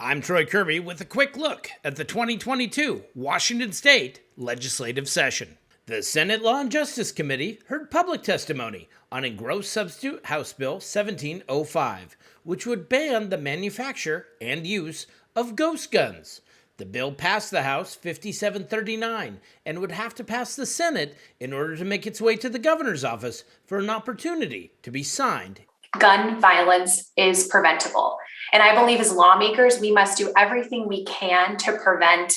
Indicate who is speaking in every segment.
Speaker 1: I'm Troy Kirby with a quick look at the 2022 Washington State legislative session. The Senate Law and Justice Committee heard public testimony on Engrossed Substitute House Bill 1705, which would ban the manufacture and use of ghost guns. The bill passed the House 5739 and would have to pass the Senate in order to make its way to the governor's office for an opportunity to be signed.
Speaker 2: Gun violence is preventable. And I believe as lawmakers, we must do everything we can to prevent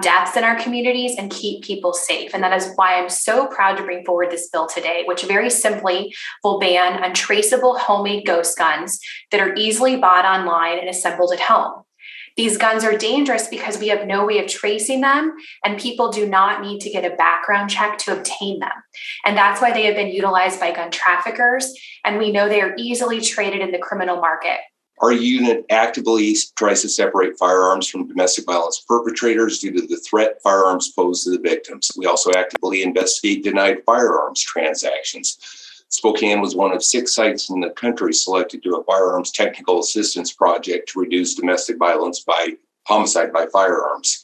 Speaker 2: deaths in our communities and keep people safe. And that is why I'm so proud to bring forward this bill today, which very simply will ban untraceable homemade ghost guns that are easily bought online and assembled at home. These guns are dangerous because we have no way of tracing them, and people do not need to get a background check to obtain them. And that's why they have been utilized by gun traffickers, and we know they are easily traded in the criminal market.
Speaker 3: Our unit actively tries to separate firearms from domestic violence perpetrators due to the threat firearms pose to the victims. We also actively investigate denied firearms transactions. Spokane was one of 6 sites in the country selected to do a firearms technical assistance project to reduce domestic violence by homicide by firearms.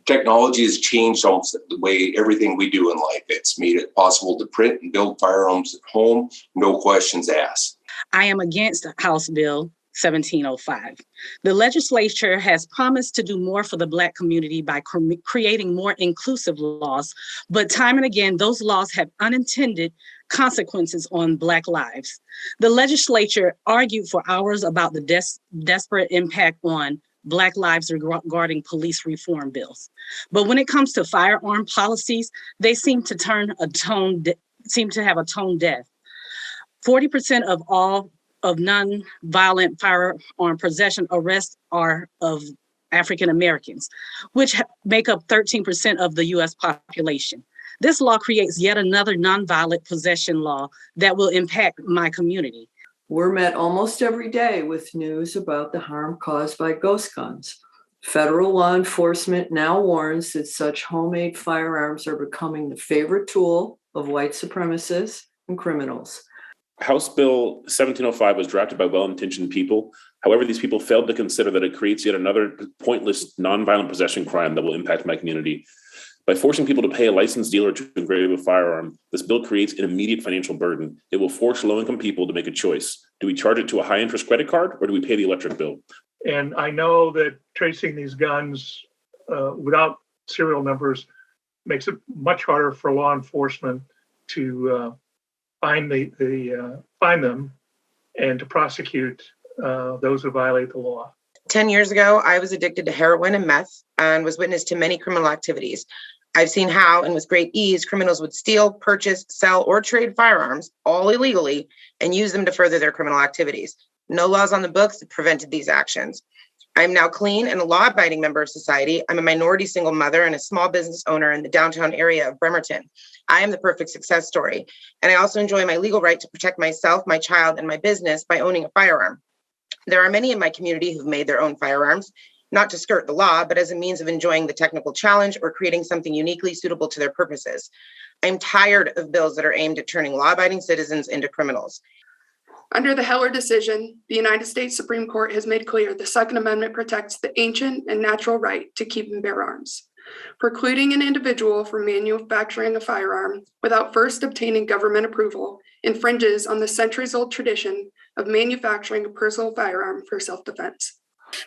Speaker 3: Technology has changed almost the way everything we do in life. It's made it possible to print and build firearms at home, no questions asked.
Speaker 4: I am against House Bill 1705. The legislature has promised to do more for the Black community by creating more inclusive laws, but time and again, those laws have unintended consequences on Black lives. The legislature argued for hours about the desperate impact on Black lives regarding police reform bills. But when it comes to firearm policies, they seem to have a tone deaf. 40% of all of non-violent firearm possession arrests are of African Americans, which make up 13% of the US population. This law creates yet another non-violent possession law that will impact my community.
Speaker 5: We're met almost every day with news about the harm caused by ghost guns. Federal law enforcement now warns that such homemade firearms are becoming the favorite tool of white supremacists and criminals.
Speaker 6: House Bill 1705 was drafted by well-intentioned people. However, these people failed to consider that it creates yet another pointless, non-violent possession crime that will impact my community. By forcing people to pay a licensed dealer to engrave a firearm, this bill creates an immediate financial burden. It will force low-income people to make a choice. Do we charge it to a high-interest credit card, or do we pay the electric bill?
Speaker 7: And I know that tracing these guns without serial numbers makes it much harder for law enforcement to find them and to prosecute those who violate the law.
Speaker 8: 10 years ago, I was addicted to heroin and meth and was witness to many criminal activities. I've seen how, and with great ease, criminals would steal, purchase, sell, or trade firearms, all illegally, and use them to further their criminal activities. No laws on the books that prevented these actions. I am now clean and a law-abiding member of society. I'm a minority single mother and a small business owner in the downtown area of Bremerton. I am the perfect success story. And I also enjoy my legal right to protect myself, my child, and my business by owning a firearm. There are many in my community who've made their own firearms, not to skirt the law, but as a means of enjoying the technical challenge or creating something uniquely suitable to their purposes. I'm tired of bills that are aimed at turning law-abiding citizens into criminals.
Speaker 9: Under the Heller decision, the United States Supreme Court has made clear the Second Amendment protects the ancient and natural right to keep and bear arms. Precluding an individual from manufacturing a firearm without first obtaining government approval infringes on the centuries-old tradition of manufacturing a personal firearm for self-defense.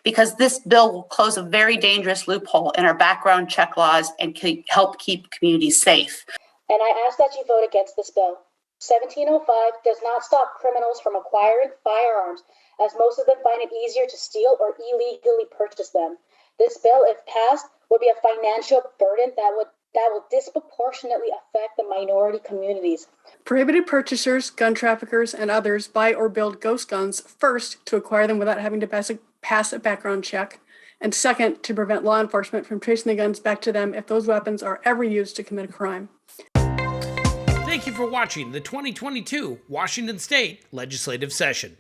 Speaker 10: Because this bill will close a very dangerous loophole in our background check laws and help keep communities safe.
Speaker 11: And I ask that you vote against this bill. 1705 does not stop criminals from acquiring firearms, as most of them find it easier to steal or illegally purchase them. This bill, if passed, would be a financial burden that will disproportionately affect the minority communities.
Speaker 9: Prohibited purchasers, gun traffickers, and others buy or build ghost guns, first, to acquire them without having to pass a background check, and second, to prevent law enforcement from tracing the guns back to them if those weapons are ever used to commit a crime.
Speaker 1: Thank you for watching the 2022 Washington State legislative session.